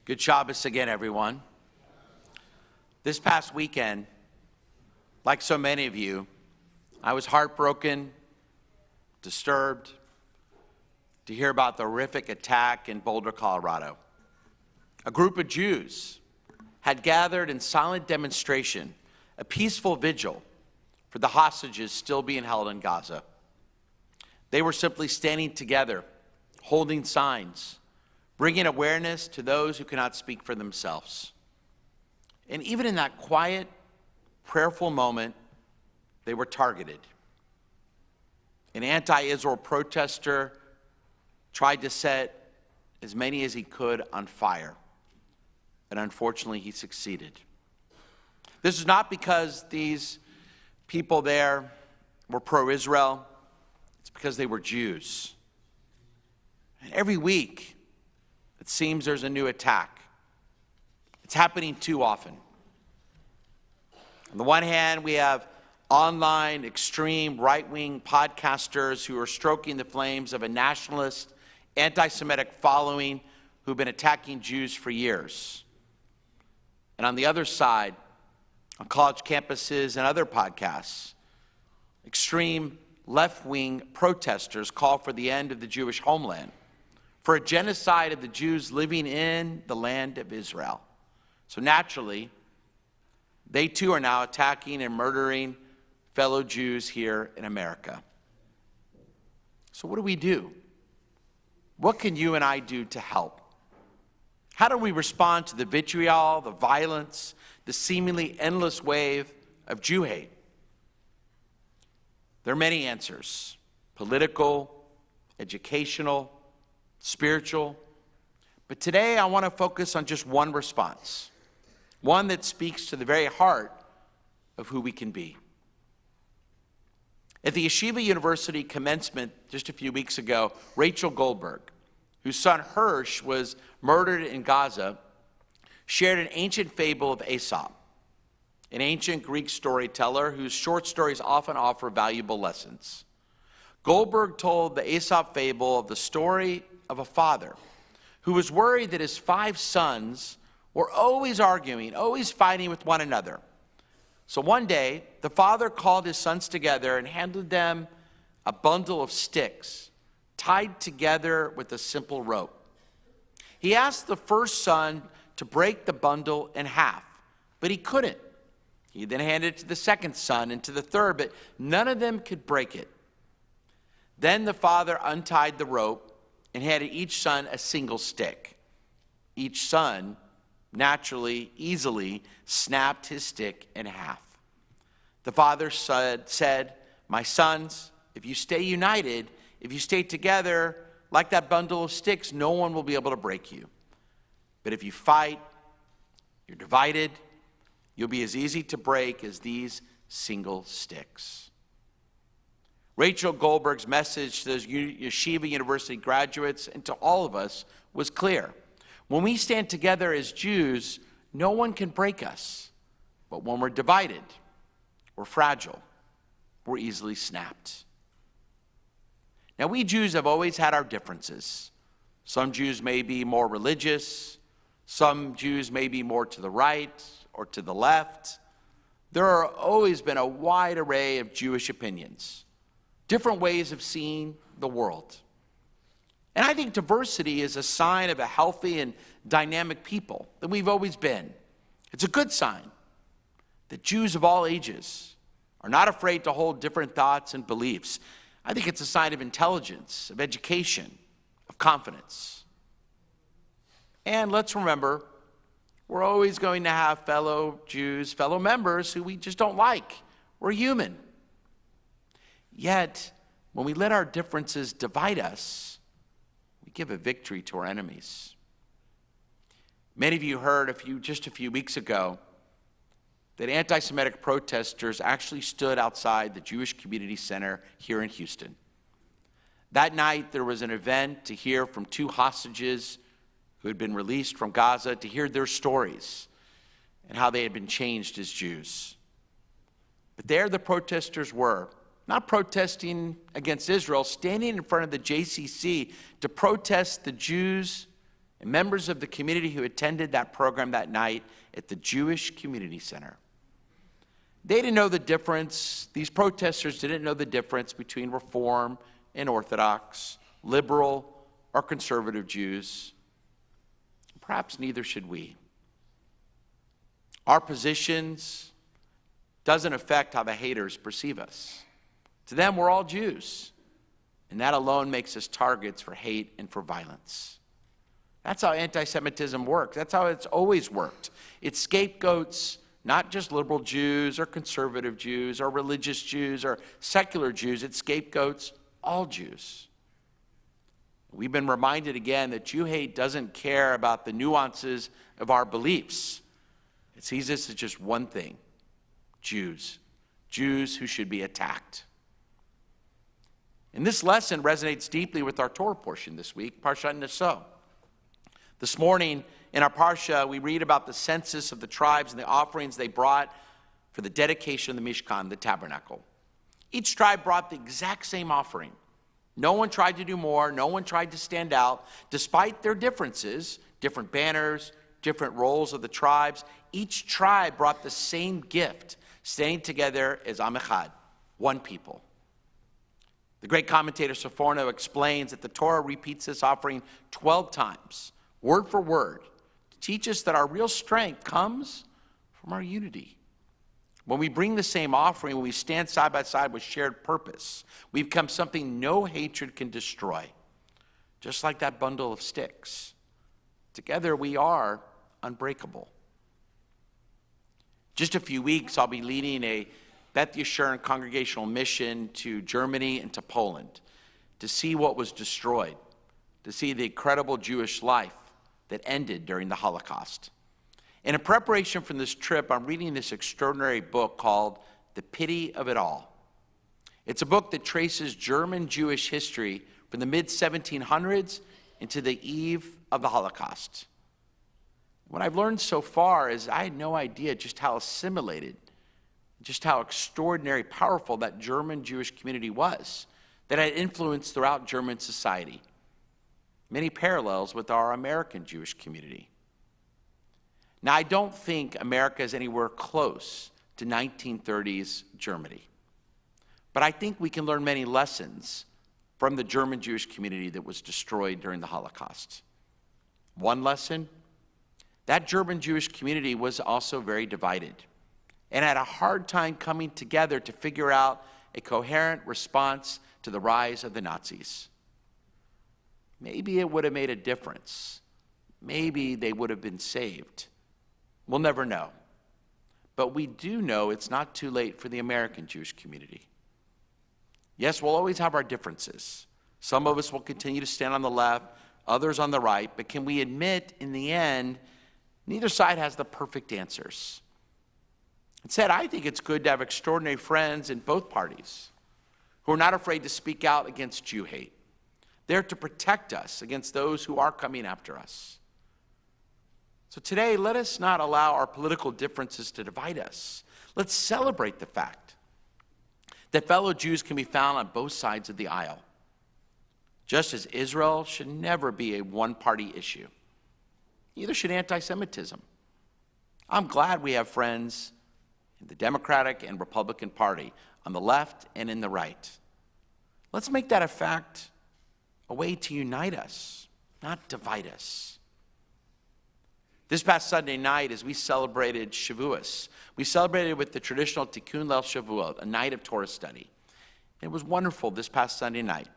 Good Shabbos again, everyone. This past weekend, like so many of you, I was heartbroken, disturbed to hear about the horrific attack in Boulder, Colorado. A group of Jews had gathered in silent demonstration, a peaceful vigil for the hostages still being held in Gaza. They were simply standing together, holding signs, bringing awareness to those who cannot speak for themselves. And even in that quiet, prayerful moment, they were targeted. An anti-Israel protester tried to set as many as he could on fire, and unfortunately he succeeded. This is not because these people there were pro-Israel, it's because they were Jews. And every week, it seems there's a new attack. It's happening too often. On the one hand, we have online, extreme, right-wing podcasters who are stoking the flames of a nationalist, anti-Semitic following who've been attacking Jews for years. And on the other side, on college campuses and other podcasts, extreme left-wing protesters call for the end of the Jewish homeland, for a genocide of the Jews living in the land of Israel. So naturally, they too are now attacking and murdering fellow Jews here in America. So what do we do? What can you and I do to help? How do we respond to the vitriol, the violence, the seemingly endless wave of Jew hate? There are many answers: political, educational, spiritual. But today I want to focus on just one response, one that speaks to the very heart of who we can be. At the Yeshiva University commencement just a few weeks ago, Rachel Goldberg, whose son Hirsch was murdered in Gaza, shared an ancient fable of Aesop, an ancient Greek storyteller whose short stories often offer valuable lessons. Goldberg told the Aesop fable of the story of a father who was worried that his 5 sons were always arguing, always fighting with one another. So one day, the father called his sons together and handed them a bundle of sticks tied together with a simple rope. He asked the first son to break the bundle in half, but he couldn't. He then handed it to the second son and to the third, but none of them could break it. Then the father untied the rope and handed each son a single stick. Each son naturally, easily snapped his stick in half. The father said, "My sons, if you stay united, if you stay together like that bundle of sticks, no one will be able to break you. But if you fight, you're divided, you'll be as easy to break as these single sticks." Rachel Goldberg's message to those Yeshiva University graduates and to all of us was clear. When we stand together as Jews, no one can break us. But when we're divided, we're fragile, we're easily snapped. Now, we Jews have always had our differences. Some Jews may be more religious, some Jews may be more to the right or to the left. There have always been a wide array of Jewish opinions, different ways of seeing the world. And I think diversity is a sign of a healthy and dynamic people that we've always been. It's a good sign that Jews of all ages are not afraid to hold different thoughts and beliefs. I think it's a sign of intelligence, of education, of confidence. And let's remember, we're always going to have fellow Jews, fellow members who we just don't like. We're human. Yet, when we let our differences divide us, we give a victory to our enemies. Many of you heard just a few weeks ago that anti-Semitic protesters actually stood outside the Jewish Community Center here in Houston. That night, there was an event to hear from 2 hostages who had been released from Gaza, to hear their stories and how they had been changed as Jews. But there the protesters were, not protesting against Israel, standing in front of the JCC to protest the Jews and members of the community who attended that program that night at the Jewish Community Center. They didn't know the difference, these protesters didn't know the difference between Reform and Orthodox, liberal or conservative Jews. Perhaps neither should we. Our positions doesn't affect how the haters perceive us. To them, we're all Jews, and that alone makes us targets for hate and for violence. That's how anti-Semitism works. That's how it's always worked. It scapegoats not just liberal Jews or conservative Jews or religious Jews or secular Jews. It scapegoats all Jews. We've been reminded again that Jew hate doesn't care about the nuances of our beliefs. It sees us as just one thing: Jews. Jews who should be attacked. And this lesson resonates deeply with our Torah portion this week, Parshat Naso. This morning in our Parsha, we read about the census of the tribes and the offerings they brought for the dedication of the Mishkan, the tabernacle. Each tribe brought the exact same offering. No one tried to do more. No one tried to stand out. Despite their differences, different banners, different roles of the tribes, each tribe brought the same gift, standing together as Am Echad, one people. The great commentator Sforno explains that the Torah repeats this offering 12 times, word for word, to teach us that our real strength comes from our unity. When we bring the same offering, when we stand side by side with shared purpose, we become something no hatred can destroy, just like that bundle of sticks. Together we are unbreakable. Just a few weeks, I'll be leading a Beth Yeshurun congregational mission to Germany and to Poland to see what was destroyed, to see the incredible Jewish life that ended during the Holocaust. And in preparation for this trip, I'm reading this extraordinary book called The Pity of It All. It's a book that traces German Jewish history from the mid-1700s into the eve of the Holocaust. What I've learned so far is I had no idea just how assimilated, just how extraordinary, powerful that German Jewish community was, that had influence throughout German society. Many parallels with our American Jewish community. Now, I don't think America is anywhere close to 1930s Germany, but I think we can learn many lessons from the German Jewish community that was destroyed during the Holocaust. One lesson: that German Jewish community was also very divided and had a hard time coming together to figure out a coherent response to the rise of the Nazis. Maybe it would have made a difference. Maybe they would have been saved. We'll never know. But we do know it's not too late for the American Jewish community. Yes, we'll always have our differences. Some of us will continue to stand on the left, others on the right, but can we admit in the end, neither side has the perfect answers? Instead, I think it's good to have extraordinary friends in both parties who are not afraid to speak out against Jew hate. They're to protect us against those who are coming after us. So today, let us not allow our political differences to divide us. Let's celebrate the fact that fellow Jews can be found on both sides of the aisle. Just as Israel should never be a one-party issue, neither should anti-Semitism. I'm glad we have friends in the Democratic and Republican Party, on the left and in the right. Let's make that a fact, a way to unite us, not divide us. This past Sunday night, as we celebrated Shavuos, we celebrated with the traditional Tikkun Leil Shavuot, a night of Torah study. It was wonderful this past Sunday night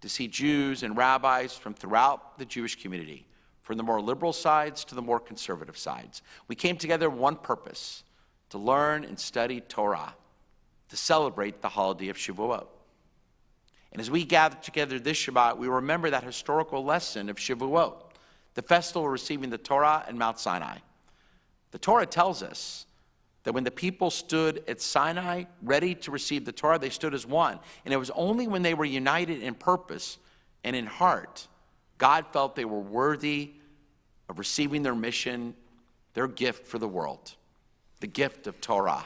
to see Jews and rabbis from throughout the Jewish community, from the more liberal sides to the more conservative sides. We came together with one purpose: to learn and study Torah, to celebrate the holiday of Shavuot. And as we gather together this Shabbat, we remember that historical lesson of Shavuot, the festival of receiving the Torah at Mount Sinai. The Torah tells us that when the people stood at Sinai ready to receive the Torah, they stood as one. And it was only when they were united in purpose and in heart, God felt they were worthy of receiving their mission, their gift for the world, the gift of Torah.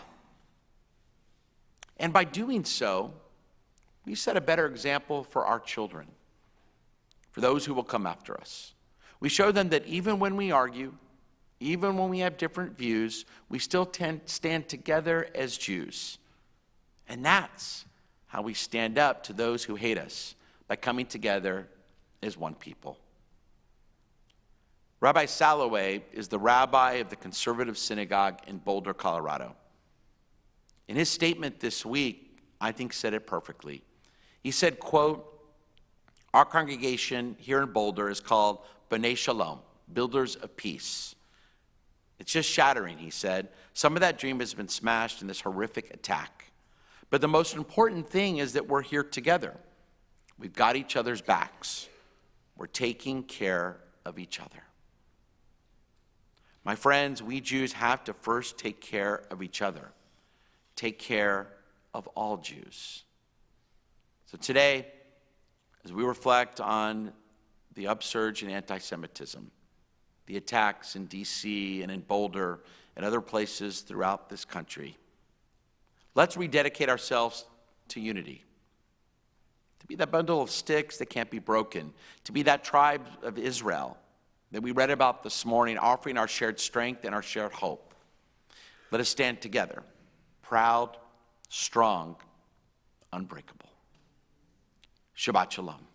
And by doing so, we set a better example for our children, for those who will come after us. We show them that even when we argue, even when we have different views, we still stand together as Jews. And that's how we stand up to those who hate us, by coming together as one people. Rabbi Salloway is the rabbi of the conservative synagogue in Boulder, Colorado. In his statement this week, I think said it perfectly. He said, quote, "Our congregation here in Boulder is called B'nai Shalom, Builders of Peace. It's just shattering," he said. "Some of that dream has been smashed in this horrific attack. But the most important thing is that we're here together. We've got each other's backs. We're taking care of each other." My friends, we Jews have to first take care of each other. Take care of all Jews. So today, as we reflect on the upsurge in anti-Semitism, the attacks in D.C. and in Boulder and other places throughout this country, let's rededicate ourselves to unity, to be that bundle of sticks that can't be broken, to be that tribe of Israel that we read about this morning, offering our shared strength and our shared hope. Let us stand together, proud, strong, unbreakable. Shabbat Shalom.